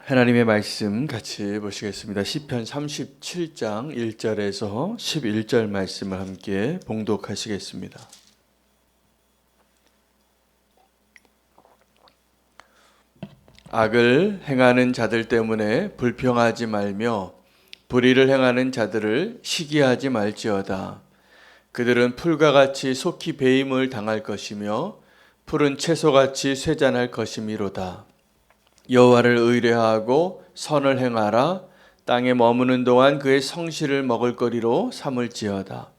하나님의 말씀 같이 보시겠습니다. 시편 37장 1절에서 11절 말씀을 함께 봉독하시겠습니다. 악을 행하는 자들 때문에 불평하지 말며 불의를 행하는 자들을 시기하지 말지어다. 그들은 풀과 같이 속히 배임을 당할 것이며 푸른 채소같이 쇠잔할 것이미로다. 여호와를 의뢰하고 선을 행하라. 땅에 머무는 동안 그의 성실을 먹을거리로 삼을지어다.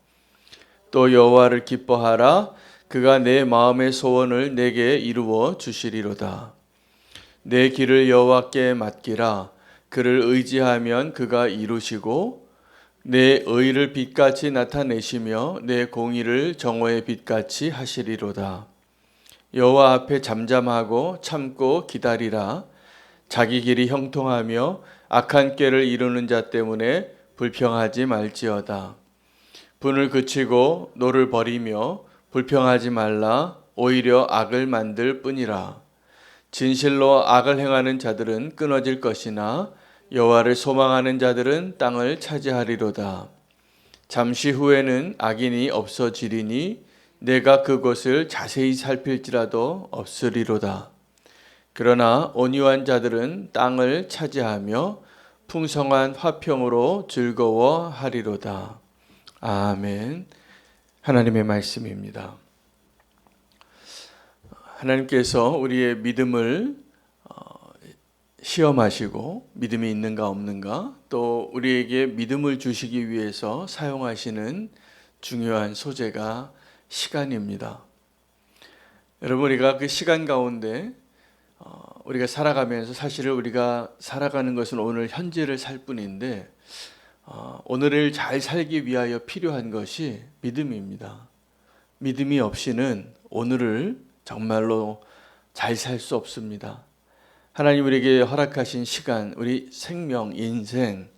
또 여호와를 기뻐하라. 그가 내 마음의 소원을 내게 이루어 주시리로다. 내 길을 여호와께 맡기라. 그를 의지하면 그가 이루시고 내 의를 빛같이 나타내시며 내 공의를 정오의 빛같이 하시리로다. 여호와 앞에 잠잠하고 참고 기다리라. 자기 길이 형통하며 악한 꾀를 이루는 자 때문에 불평하지 말지어다. 분을 그치고 노를 버리며 불평하지 말라. 오히려 악을 만들 뿐이라. 진실로 악을 행하는 자들은 끊어질 것이나 여호와를 소망하는 자들은 땅을 차지하리로다. 잠시 후에는 악인이 없어지리니 내가 그곳을 자세히 살필지라도 없으리로다. 그러나 온유한 자들은 땅을 차지하며 풍성한 화평으로 즐거워하리로다. 아멘. 하나님의 말씀입니다. 하나님께서 우리의 믿음을 시험하시고 믿음이 있는가 없는가, 또 우리에게 믿음을 주시기 위해서 사용하시는 중요한 소재가 시간입니다. 여러분, 우리가 그 시간 가운데 우리가 살아가면서 사실은 우리가 살아가는 것은 오늘 현재를 살 뿐인데 오늘을 잘 살기 위하여 필요한 것이 믿음입니다. 믿음이 없이는 오늘을 정말로 잘 살 수 없습니다. 하나님 우리에게 허락하신 시간, 우리 생명, 인생,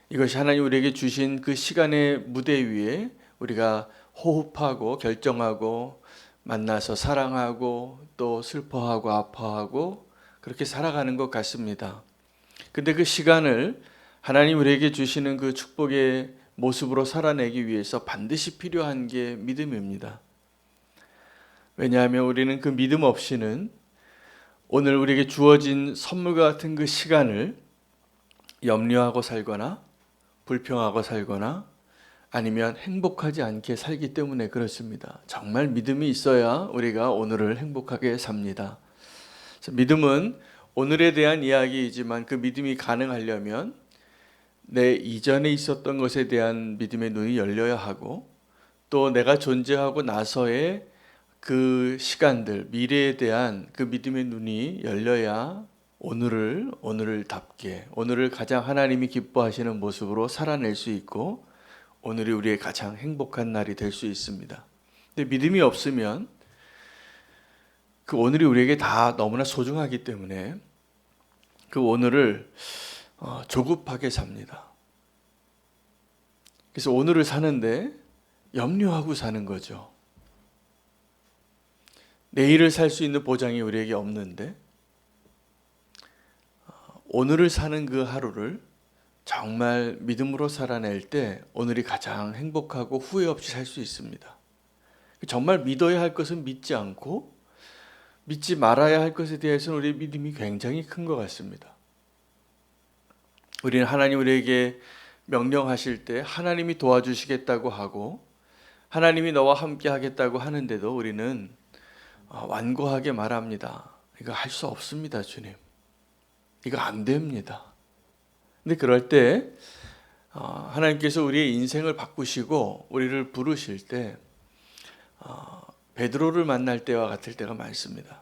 이것이 하나님 우리에게 주신 그 시간의 무대 위에 우리가 호흡하고 결정하고 만나서 사랑하고 또 슬퍼하고 아파하고 그렇게 살아가는 것 같습니다. 근데 그 시간을 하나님 우리에게 주시는 그 축복의 모습으로 살아내기 위해서 반드시 필요한 게 믿음입니다. 왜냐하면 우리는 그 믿음 없이는 오늘 우리에게 주어진 선물과 같은 그 시간을 염려하고 살거나 불평하고 살거나 아니면 행복하지 않게 살기 때문에 그렇습니다. 정말 믿음이 있어야 우리가 오늘을 행복하게 삽니다. 믿음은 오늘에 대한 이야기이지만 그 믿음이 가능하려면 내 이전에 있었던 것에 대한 믿음의 눈이 열려야 하고 또 내가 존재하고 나서의 그 시간들, 미래에 대한 그 믿음의 눈이 열려야 오늘을답게, 오늘을 가장 하나님이 기뻐하시는 모습으로 살아낼 수 있고 오늘이 우리의 가장 행복한 날이 될 수 있습니다. 근데 믿음이 없으면 그 오늘이 우리에게 다 너무나 소중하기 때문에 그 오늘을 조급하게 삽니다. 그래서 오늘을 사는데 염려하고 사는 거죠. 내일을 살 수 있는 보장이 우리에게 없는데 오늘을 사는 그 하루를 정말 믿음으로 살아낼 때 오늘이 가장 행복하고 후회 없이 살 수 있습니다. 정말 믿어야 할 것은 믿지 않고 믿지 말아야 할 것에 대해서는 우리의 믿음이 굉장히 큰 것 같습니다. 우리는 하나님 우리에게 명령하실 때 하나님이 도와주시겠다고 하고 하나님이 너와 함께 하겠다고 하는데도 우리는 완고하게 말합니다. 이거 할 수 없습니다, 주님. 이거 안 됩니다. 근데 그럴 때 하나님께서 우리의 인생을 바꾸시고 우리를 부르실 때 베드로를 만날 때와 같을 때가 많습니다.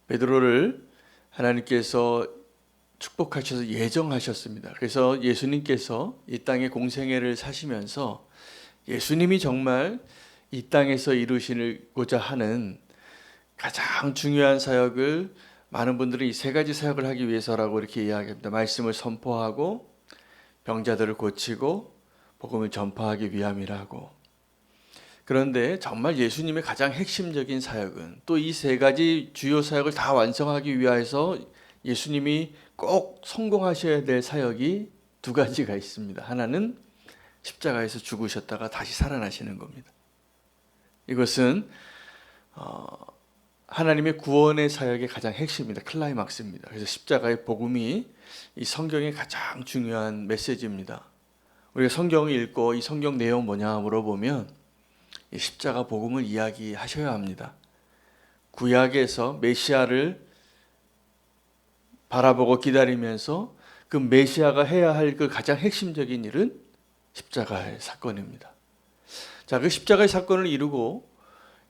베드로를 하나님께서 축복하셔서 예정하셨습니다. 그래서 예수님께서 이 땅의 공생애를 사시면서 예수님이 정말 이 땅에서 이루시고자 하는 가장 중요한 사역을 많은 분들은 이 세 가지 사역을 하기 위해서라고 이렇게 이야기합니다. 말씀을 선포하고 병자들을 고치고 복음을 전파하기 위함이라고. 그런데 정말 예수님의 가장 핵심적인 사역은 또 이 세 가지 주요 사역을 다 완성하기 위해서 예수님이 꼭 성공하셔야 될 사역이 두 가지가 있습니다. 하나는 십자가에서 죽으셨다가 다시 살아나시는 겁니다. 이것은 하나님의 구원의 사역의 가장 핵심입니다. 클라이막스입니다. 그래서 십자가의 복음이 이 성경의 가장 중요한 메시지입니다. 우리가 성경을 읽고 이 성경 내용 뭐냐 물어보면 이 십자가 복음을 이야기하셔야 합니다. 구약에서 메시아를 바라보고 기다리면서 그 메시아가 해야 할 그 가장 핵심적인 일은 십자가의 사건입니다. 자, 그 십자가의 사건을 이루고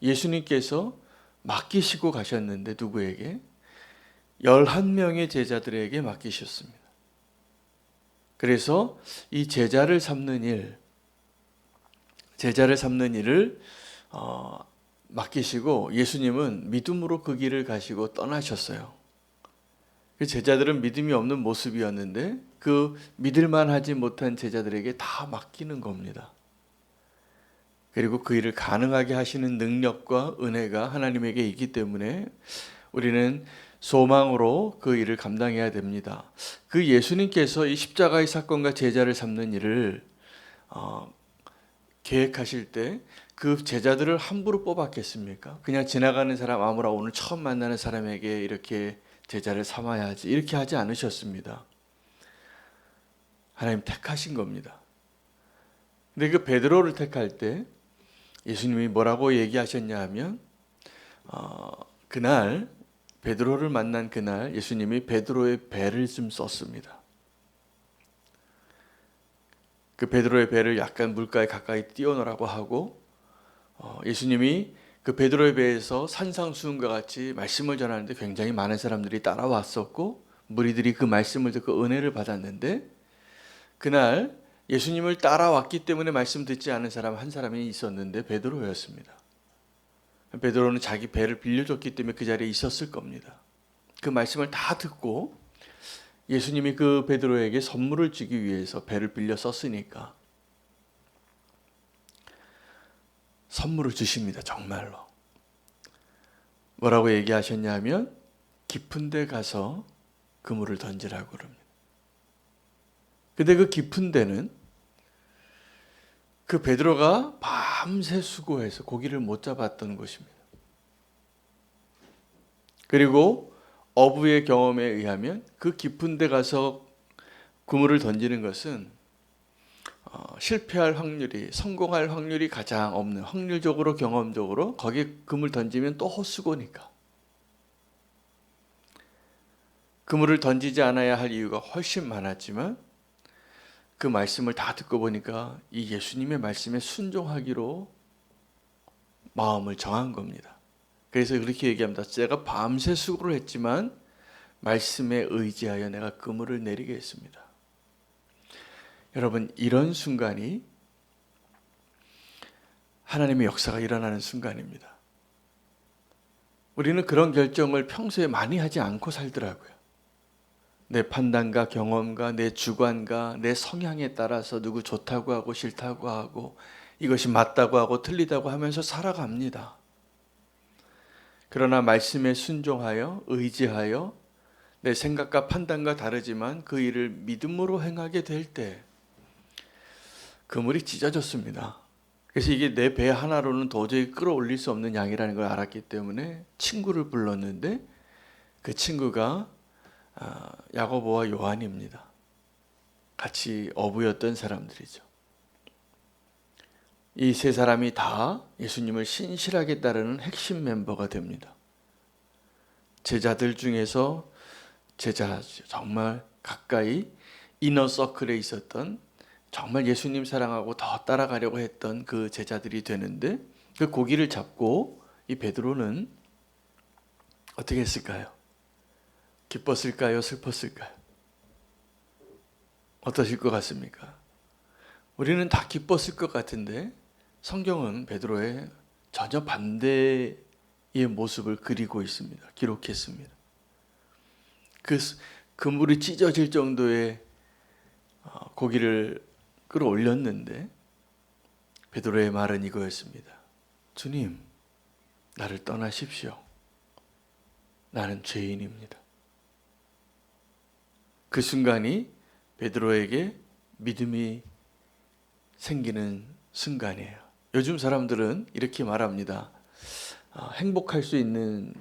예수님께서 맡기시고 가셨는데 누구에게? 11명의 제자들에게 맡기셨습니다. 그래서 이 제자를 삼는 일을 맡기시고 예수님은 믿음으로 그 길을 가시고 떠나셨어요. 그 제자들은 믿음이 없는 모습이었는데 그 믿을만 하지 못한 제자들에게 다 맡기는 겁니다. 그리고 그 일을 가능하게 하시는 능력과 은혜가 하나님에게 있기 때문에 우리는 소망으로 그 일을 감당해야 됩니다. 그 예수님께서 이 십자가의 사건과 제자를 삼는 일을 계획하실 때 그 제자들을 함부로 뽑았겠습니까? 그냥 지나가는 사람 아무나 오늘 처음 만나는 사람에게 이렇게 제자를 삼아야지 이렇게 하지 않으셨습니다. 하나님 택하신 겁니다. 근데 그 베드로를 택할 때 예수님이 뭐라고 얘기하셨냐 하면 그날 베드로를 만난 그날 예수님이 베드로의 배를 좀 썼습니다. 그 베드로의 배를 약간 물가에 가까이 띄워놓으라고 하고 예수님이 그 베드로의 배에서 산상수훈과 같이 말씀을 전하는데 굉장히 많은 사람들이 따라왔었고 무리들이 그 말씀을 듣고 은혜를 받았는데 그날 예수님을 따라왔기 때문에 말씀 듣지 않은 사람 한 사람이 있었는데 베드로였습니다. 베드로는 자기 배를 빌려줬기 때문에 그 자리에 있었을 겁니다. 그 말씀을 다 듣고 예수님이 그 베드로에게 선물을 주기 위해서 배를 빌려 썼으니까 선물을 주십니다. 정말로. 뭐라고 얘기하셨냐면 깊은 데 가서 그물을 던지라고 그럽니다. 근데 그 깊은 데는 그 베드로가 밤새 수고해서 고기를 못 잡았던 곳입니다. 그리고 어부의 경험에 의하면 그 깊은 데 가서 그물을 던지는 것은 실패할 확률이, 성공할 확률이 가장 없는, 확률적으로 경험적으로 거기에 그물 던지면 또 헛수고니까. 그물을 던지지 않아야 할 이유가 훨씬 많았지만 그 말씀을 다 듣고 보니까 이 예수님의 말씀에 순종하기로 마음을 정한 겁니다. 그래서 그렇게 얘기합니다. 제가 밤새 수고를 했지만 말씀에 의지하여 내가 그물을 내리겠습니다. 여러분, 이런 순간이 하나님의 역사가 일어나는 순간입니다. 우리는 그런 결정을 평소에 많이 하지 않고 살더라고요. 내 판단과 경험과 내 주관과 내 성향에 따라서 누구 좋다고 하고 싫다고 하고 이것이 맞다고 하고 틀리다고 하면서 살아갑니다. 그러나 말씀에 순종하여 의지하여 내 생각과 판단과 다르지만 그 일을 믿음으로 행하게 될 때 그물이 찢어졌습니다. 그래서 이게 내 배 하나로는 도저히 끌어올릴 수 없는 양이라는 걸 알았기 때문에 친구를 불렀는데 그 친구가 야고보와 요한입니다. 같이 어부였던 사람들이죠. 이 세 사람이 다 예수님을 신실하게 따르는 핵심 멤버가 됩니다. 제자들 중에서 정말 가까이 이너 서클에 있었던 정말 예수님 사랑하고 더 따라가려고 했던 그 제자들이 되는데 그 고기를 잡고 이 베드로는 어떻게 했을까요? 기뻤을까요? 슬펐을까요? 어떠실 것 같습니까? 우리는 다 기뻤을 것 같은데 성경은 베드로의 전혀 반대의 모습을 그리고 있습니다. 기록했습니다. 그 물이 찢어질 정도의 고기를 끌어올렸는데 베드로의 말은 이거였습니다. 주님, 나를 떠나십시오. 나는 죄인입니다. 그 순간이 베드로에게 믿음이 생기는 순간이에요. 요즘 사람들은 이렇게 말합니다. 행복할 수 있는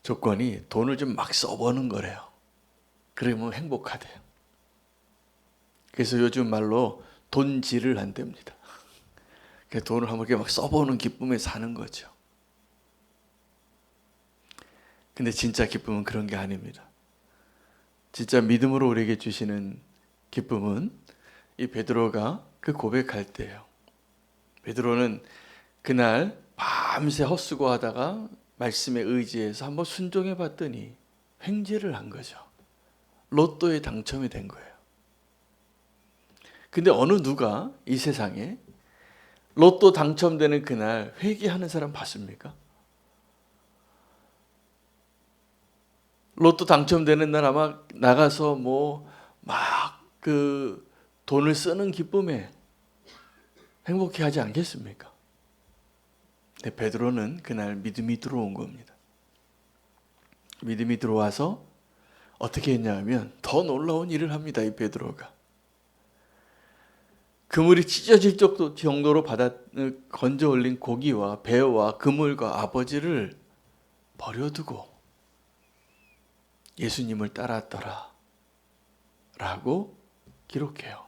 조건이 돈을 좀 막 써보는 거래요. 그러면 행복하대요. 그래서 요즘 말로 돈질을 한답니다. 돈을 한번 이렇게 막 써보는 기쁨에 사는 거죠. 근데 진짜 기쁨은 그런 게 아닙니다. 진짜 믿음으로 우리에게 주시는 기쁨은 이 베드로가 그 고백할 때예요. 베드로는 그날 밤새 헛수고하다가 말씀에 의지해서 한번 순종해 봤더니 횡재를 한 거죠. 로또에 당첨이 된 거예요. 근데 어느 누가 이 세상에 로또 당첨되는 그날 회개하는 사람 봤습니까? 로또 당첨되는 날 아마 나가서 막 그 돈을 쓰는 기쁨에 행복해 하지 않겠습니까? 근데 베드로는 그날 믿음이 들어온 겁니다. 믿음이 들어와서 어떻게 했냐면 더 놀라운 일을 합니다. 이 베드로가. 그물이 찢어질 정도로 바다를 건져 올린 고기와 배와 그물과 아버지를 버려두고 예수님을 따랐더라 라고 기록해요.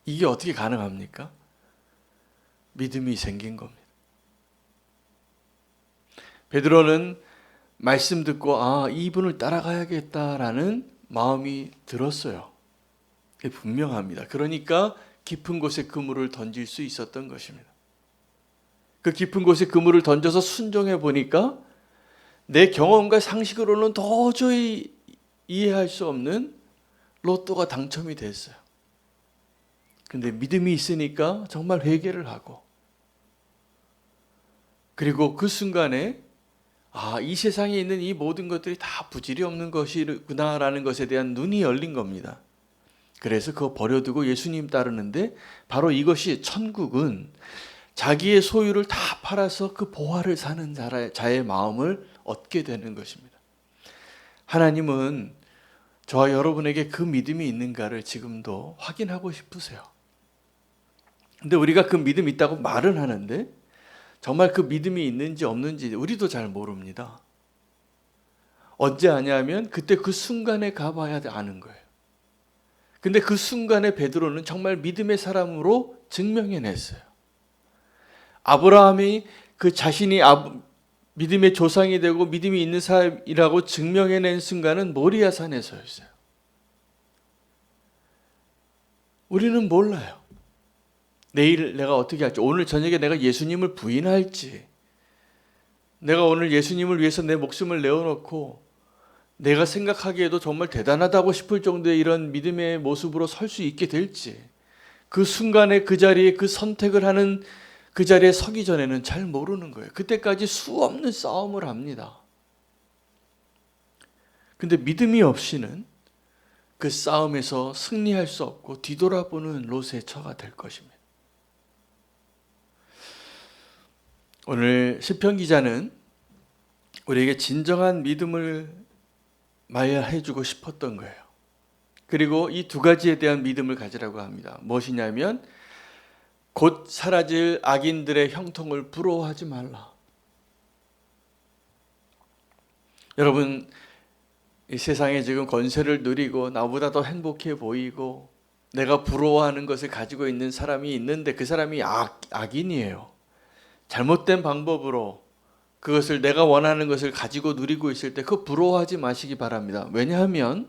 이게 어떻게 가능합니까? 믿음이 생긴 겁니다. 베드로는 말씀 듣고 이분을 따라가야겠다라는 마음이 들었어요. 분명합니다. 그러니까 깊은 곳에 그물을 던질 수 있었던 것입니다. 그 깊은 곳에 그물을 던져서 순종해 보니까 내 경험과 상식으로는 도저히 이해할 수 없는 로또가 당첨이 됐어요. 근데 믿음이 있으니까 정말 회개를 하고, 그리고 그 순간에 이 세상에 있는 이 모든 것들이 다 부질이 없는 것이구나라는 것에 대한 눈이 열린 겁니다. 그래서 그거 버려두고 예수님 따르는데, 바로 이것이 천국은 자기의 소유를 다 팔아서 그 보화를 사는 자의 마음을 얻게 되는 것입니다. 하나님은 저와 여러분에게 그 믿음이 있는가를 지금도 확인하고 싶으세요. 근데 우리가 그 믿음이 있다고 말은 하는데 정말 그 믿음이 있는지 없는지 우리도 잘 모릅니다. 언제 아냐면 그때 그 순간에 가봐야 아는 거예요. 근데 그 순간에 베드로는 정말 믿음의 사람으로 증명해냈어요. 아브라함이 그 자신이 믿음의 조상이 되고 믿음이 있는 사람이라고 증명해낸 순간은 모리아 산에서였어요. 우리는 몰라요. 내일 내가 어떻게 할지, 오늘 저녁에 내가 예수님을 부인할지, 내가 오늘 예수님을 위해서 내 목숨을 내어놓고 내가 생각하기에도 정말 대단하다고 싶을 정도의 이런 믿음의 모습으로 설 수 있게 될지, 그 순간에 그 자리에 그 선택을 하는 그 자리에 서기 전에는 잘 모르는 거예요. 그때까지 수없는 싸움을 합니다. 근데 믿음이 없이는 그 싸움에서 승리할 수 없고 뒤돌아보는 롯의 처가 될 것입니다. 오늘 시편 기자는 우리에게 진정한 믿음을 마야해 주고 싶었던 거예요. 그리고 이 두 가지에 대한 믿음을 가지라고 합니다. 무엇이냐면 곧 사라질 악인들의 형통을 부러워하지 말라. 여러분, 이 세상에 지금 권세를 누리고 나보다 더 행복해 보이고 내가 부러워하는 것을 가지고 있는 사람이 있는데 그 사람이 악인이에요. 잘못된 방법으로 그것을, 내가 원하는 것을 가지고 누리고 있을 때 그거 부러워하지 마시기 바랍니다. 왜냐하면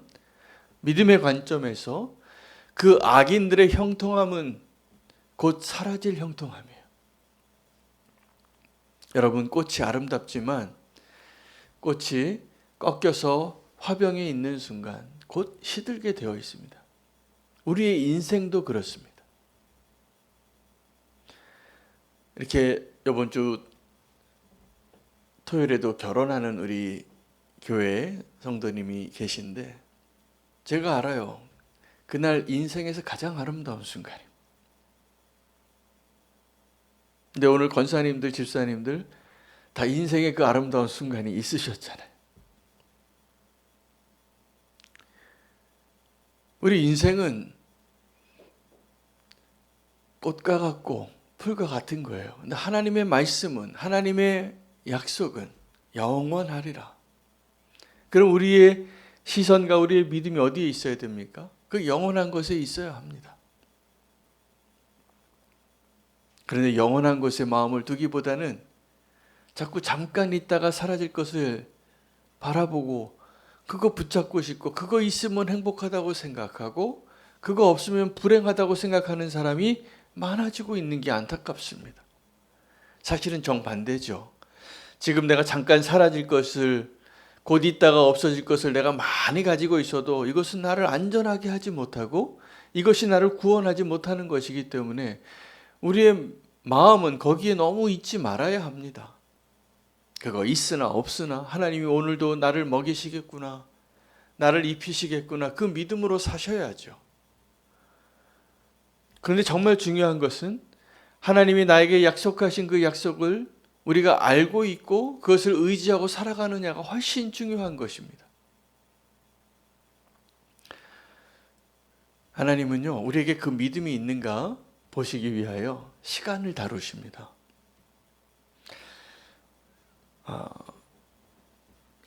믿음의 관점에서 그 악인들의 형통함은 곧 사라질 형통함이에요. 여러분, 꽃이 아름답지만 꽃이 꺾여서 화병에 있는 순간 곧 시들게 되어 있습니다. 우리의 인생도 그렇습니다. 이렇게 이번 주 토요일에도 결혼하는 우리 교회 성도님이 계신데 제가 알아요. 그날 인생에서 가장 아름다운 순간이에요. 근데 오늘 권사님들, 집사님들 다 인생의 그 아름다운 순간이 있으셨잖아요. 우리 인생은 꽃과 같고 풀과 같은 거예요. 근데 하나님의 말씀은, 하나님의 약속은 영원하리라. 그럼 우리의 시선과 우리의 믿음이 어디에 있어야 됩니까? 그 영원한 곳에 있어야 합니다. 그런데 영원한 곳에 마음을 두기보다는 자꾸 잠깐 있다가 사라질 것을 바라보고 그거 붙잡고 싶고 그거 있으면 행복하다고 생각하고 그거 없으면 불행하다고 생각하는 사람이 많아지고 있는 게 안타깝습니다. 사실은 정반대죠. 지금 내가 잠깐 사라질 것을, 곧 있다가 없어질 것을 내가 많이 가지고 있어도 이것은 나를 안전하게 하지 못하고 이것이 나를 구원하지 못하는 것이기 때문에 우리의 마음은 거기에 너무 있지 말아야 합니다. 그거 있으나 없으나 하나님이 오늘도 나를 먹이시겠구나, 나를 입히시겠구나, 그 믿음으로 사셔야죠. 그런데 정말 중요한 것은 하나님이 나에게 약속하신 그 약속을 우리가 알고 있고 그것을 의지하고 살아가느냐가 훨씬 중요한 것입니다. 하나님은요, 우리에게 그 믿음이 있는가 보시기 위하여 시간을 다루십니다.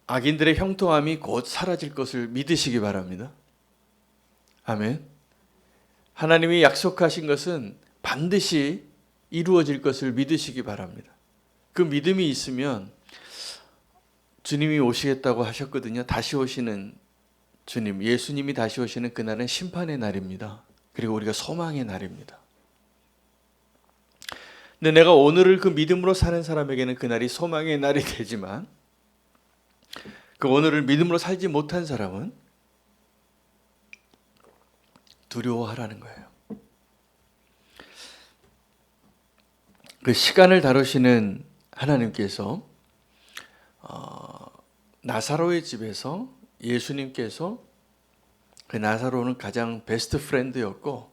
악인들의 형통함이 곧 사라질 것을 믿으시기 바랍니다. 아멘. 하나님이 약속하신 것은 반드시 이루어질 것을 믿으시기 바랍니다. 그 믿음이 있으면 주님이 오시겠다고 하셨거든요. 다시 오시는 주님, 예수님이 다시 오시는 그날은 심판의 날입니다. 그리고 우리가 소망의 날입니다. 근데 내가 오늘을 그 믿음으로 사는 사람에게는 그날이 소망의 날이 되지만 그 오늘을 믿음으로 살지 못한 사람은 두려워하라는 거예요. 그 시간을 다루시는 하나님께서 나사로의 집에서 예수님께서, 그 나사로는 가장 베스트 프렌드였고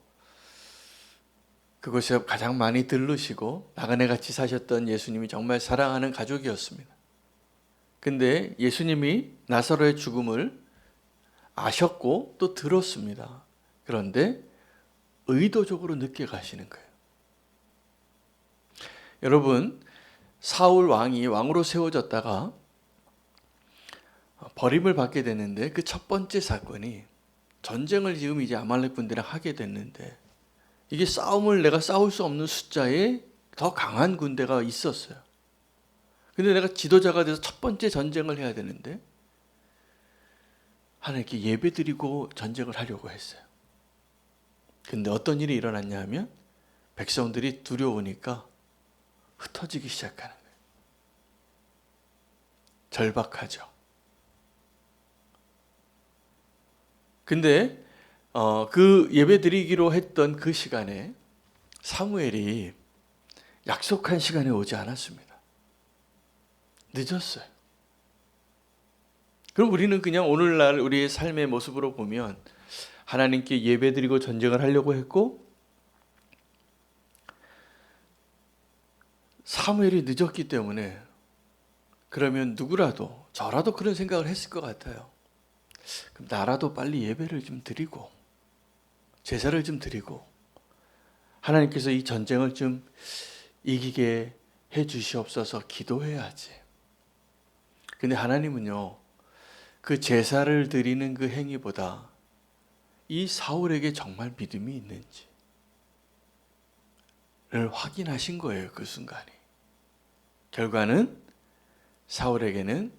그곳에 가장 많이 들르시고 나그네 같이 사셨던 예수님이 정말 사랑하는 가족이었습니다. 근데 예수님이 나사로의 죽음을 아셨고 또 들었습니다. 그런데 의도적으로 늦게 가시는 거예요. 여러분, 사울 왕이 왕으로 세워졌다가 버림을 받게 됐는데 그 첫 번째 사건이 전쟁을 지금 이제 아말렉 군대랑 하게 됐는데 이게 싸움을 내가 싸울 수 없는 숫자에 더 강한 군대가 있었어요. 근데 내가 지도자가 돼서 첫 번째 전쟁을 해야 되는데 하나님께 예배드리고 전쟁을 하려고 했어요. 근데 어떤 일이 일어났냐 하면 백성들이 두려우니까 흩어지기 시작하는 거예요. 절박하죠. 근데 그 예배드리기로 했던 그 시간에 사무엘이 약속한 시간에 오지 않았습니다. 늦었어요. 그럼 우리는 그냥 오늘날 우리의 삶의 모습으로 보면 하나님께 예배드리고 전쟁을 하려고 했고 사무엘이 늦었기 때문에 그러면 누구라도 저라도 그런 생각을 했을 것 같아요. 그럼 나라도 빨리 예배를 좀 드리고 제사를 좀 드리고 하나님께서 이 전쟁을 좀 이기게 해 주시옵소서 기도해야지. 근데 하나님은요, 그 제사를 드리는 그 행위보다 이 사울에게 정말 믿음이 있는지를 확인하신 거예요. 그 순간에. 결과는 사울에게는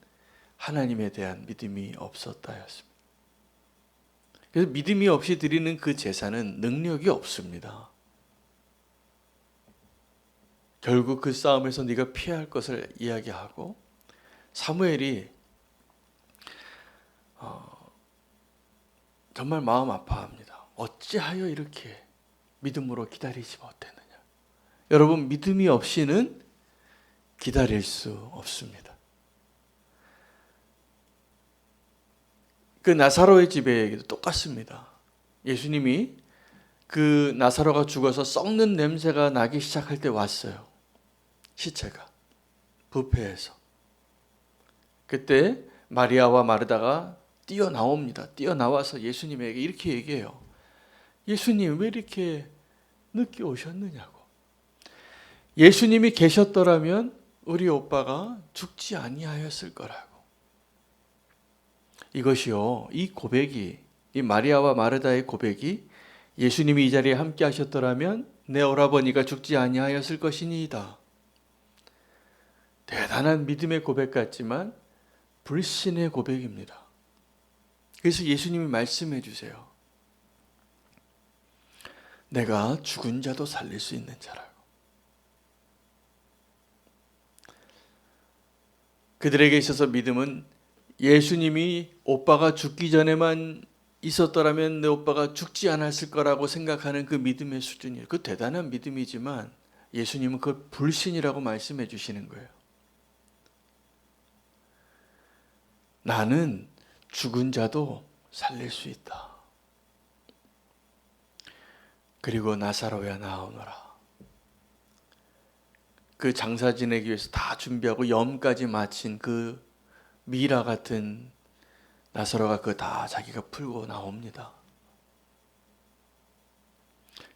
하나님에 대한 믿음이 없었다였습니다. 그래서 믿음이 없이 드리는 그 제사는 능력이 없습니다. 결국 그 싸움에서 네가 피할 것을 이야기하고 사무엘이 정말 마음 아파합니다. 어찌하여 이렇게 믿음으로 기다리지 못했느냐. 여러분, 믿음이 없이는 기다릴 수 없습니다. 그 나사로의 집에도 똑같습니다. 예수님이 그 나사로가 죽어서 썩는 냄새가 나기 시작할 때 왔어요. 시체가 부패해서. 그때 마리아와 마르다가 뛰어나옵니다. 뛰어나와서 예수님에게 이렇게 얘기해요. 예수님, 왜 이렇게 늦게 오셨느냐고. 예수님이 계셨더라면 우리 오빠가 죽지 아니하였을 거라고. 이것이요, 이 고백이, 이 마리아와 마르다의 고백이 예수님이 이 자리에 함께 하셨더라면 내 오라버니가 죽지 아니하였을 것이니이다. 대단한 믿음의 고백 같지만 불신의 고백입니다. 그래서 예수님이 말씀해 주세요. 내가 죽은 자도 살릴 수 있는 자라고. 그들에게 있어서 믿음은 예수님이 오빠가 죽기 전에만 있었더라면 내 오빠가 죽지 않았을 거라고 생각하는 그 믿음의 수준이에요. 그 대단한 믿음이지만 예수님은 그걸 불신이라고 말씀해 주시는 거예요. 나는 죽은 자도 살릴 수 있다. 그리고 나사로야 나오너라. 그 장사 지내기 위해서 다 준비하고 염까지 마친 그 미라 같은 나사로가 그거 다 자기가 풀고 나옵니다.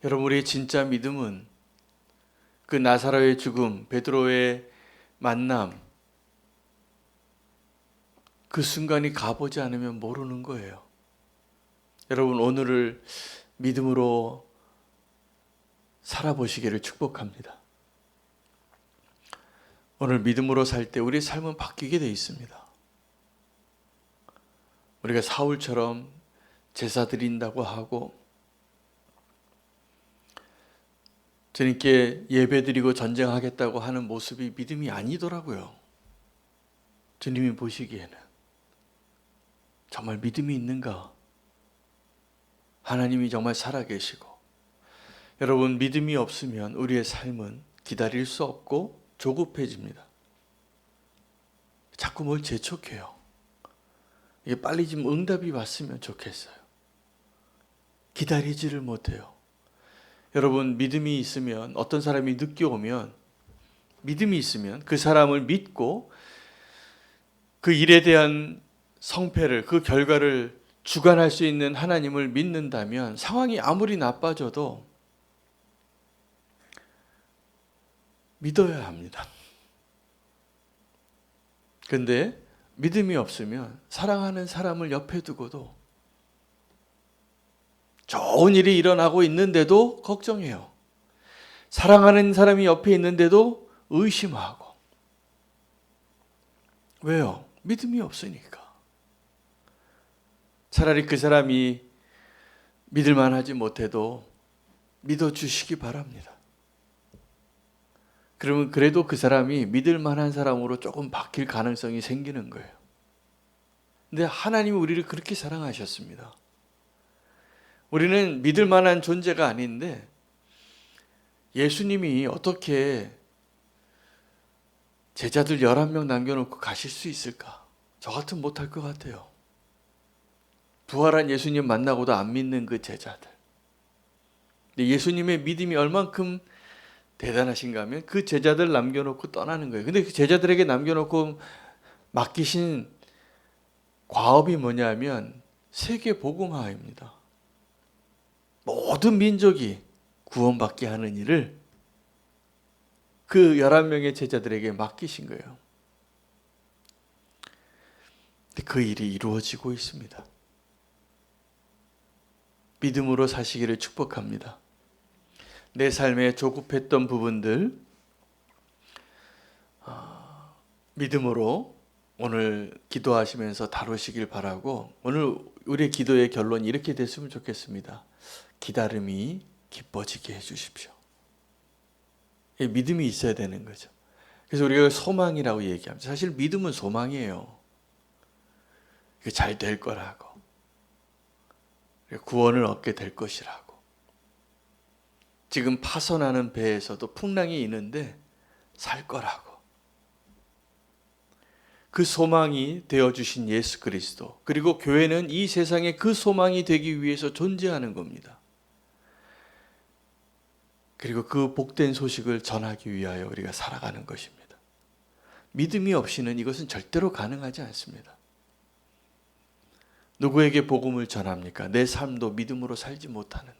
여러분, 우리의 진짜 믿음은 그 나사로의 죽음, 베드로의 만남, 그 순간이 가보지 않으면 모르는 거예요. 여러분, 오늘을 믿음으로 살아보시기를 축복합니다. 오늘 믿음으로 살 때 우리의 삶은 바뀌게 되어 있습니다. 우리가 사울처럼 제사 드린다고 하고 주님께 예배드리고 전쟁하겠다고 하는 모습이 믿음이 아니더라고요. 주님이 보시기에는 정말 믿음이 있는가? 하나님이 정말 살아계시고, 여러분, 믿음이 없으면 우리의 삶은 기다릴 수 없고 조급해집니다. 자꾸 뭘 재촉해요. 이게 빨리 좀 응답이 왔으면 좋겠어요. 기다리지를 못해요. 여러분, 믿음이 있으면, 어떤 사람이 늦게 오면, 믿음이 있으면 그 사람을 믿고 그 일에 대한 성패를, 그 결과를 주관할 수 있는 하나님을 믿는다면 상황이 아무리 나빠져도 믿어야 합니다. 근데 믿음이 없으면 사랑하는 사람을 옆에 두고도 좋은 일이 일어나고 있는데도 걱정해요. 사랑하는 사람이 옆에 있는데도 의심하고. 왜요? 믿음이 없으니까. 차라리 그 사람이 믿을만하지 못해도 믿어주시기 바랍니다. 그러면 그래도 그 사람이 믿을만한 사람으로 조금 바뀔 가능성이 생기는 거예요. 근데 하나님이 우리를 그렇게 사랑하셨습니다. 우리는 믿을만한 존재가 아닌데 예수님이 어떻게 제자들 11명 남겨놓고 가실 수 있을까? 저 같으면 못할 것 같아요. 부활한 예수님 만나고도 안 믿는 그 제자들. 근데 예수님의 믿음이 얼만큼 대단하신가 하면 그 제자들 남겨놓고 떠나는 거예요. 근데 그 제자들에게 남겨놓고 맡기신 과업이 뭐냐면 세계 복음화입니다. 모든 민족이 구원받게 하는 일을 그 11명의 제자들에게 맡기신 거예요. 근데 그 일이 이루어지고 있습니다. 믿음으로 사시기를 축복합니다. 내 삶에 조급했던 부분들 믿음으로 오늘 기도하시면서 다루시길 바라고, 오늘 우리의 기도의 결론이 이렇게 됐으면 좋겠습니다. 기다림이 기뻐지게 해주십시오. 믿음이 있어야 되는 거죠. 그래서 우리가 소망이라고 얘기합니다. 사실 믿음은 소망이에요. 잘 될 거라고, 구원을 얻게 될 것이라고. 지금 파손하는 배에서도 풍랑이 있는데 살 거라고. 그 소망이 되어주신 예수 그리스도, 그리고 교회는 이 세상에 그 소망이 되기 위해서 존재하는 겁니다. 그리고 그 복된 소식을 전하기 위하여 우리가 살아가는 것입니다. 믿음이 없이는 이것은 절대로 가능하지 않습니다. 누구에게 복음을 전합니까? 내 삶도 믿음으로 살지 못하는데.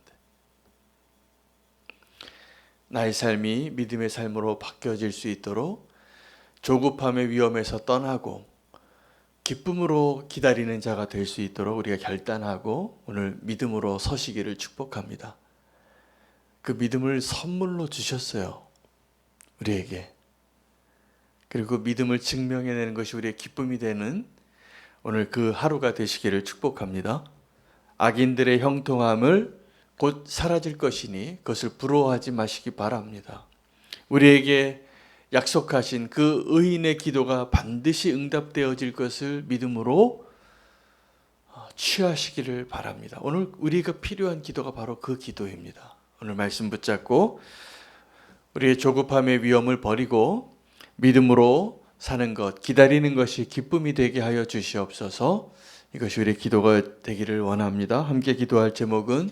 나의 삶이 믿음의 삶으로 바뀌어질 수 있도록 조급함의 위험에서 떠나고 기쁨으로 기다리는 자가 될 수 있도록 우리가 결단하고 오늘 믿음으로 서시기를 축복합니다. 그 믿음을 선물로 주셨어요. 우리에게. 그리고 믿음을 증명해내는 것이 우리의 기쁨이 되는 오늘 그 하루가 되시기를 축복합니다. 악인들의 형통함을 곧 사라질 것이니 그것을 부러워하지 마시기 바랍니다. 우리에게 약속하신 그 의인의 기도가 반드시 응답되어질 것을 믿음으로 취하시기를 바랍니다. 오늘 우리가 필요한 기도가 바로 그 기도입니다. 오늘 말씀 붙잡고 우리의 조급함의 위험을 버리고 믿음으로 사는 것, 기다리는 것이 기쁨이 되게 하여 주시옵소서. 이것이 우리의 기도가 되기를 원합니다. 함께 기도할 제목은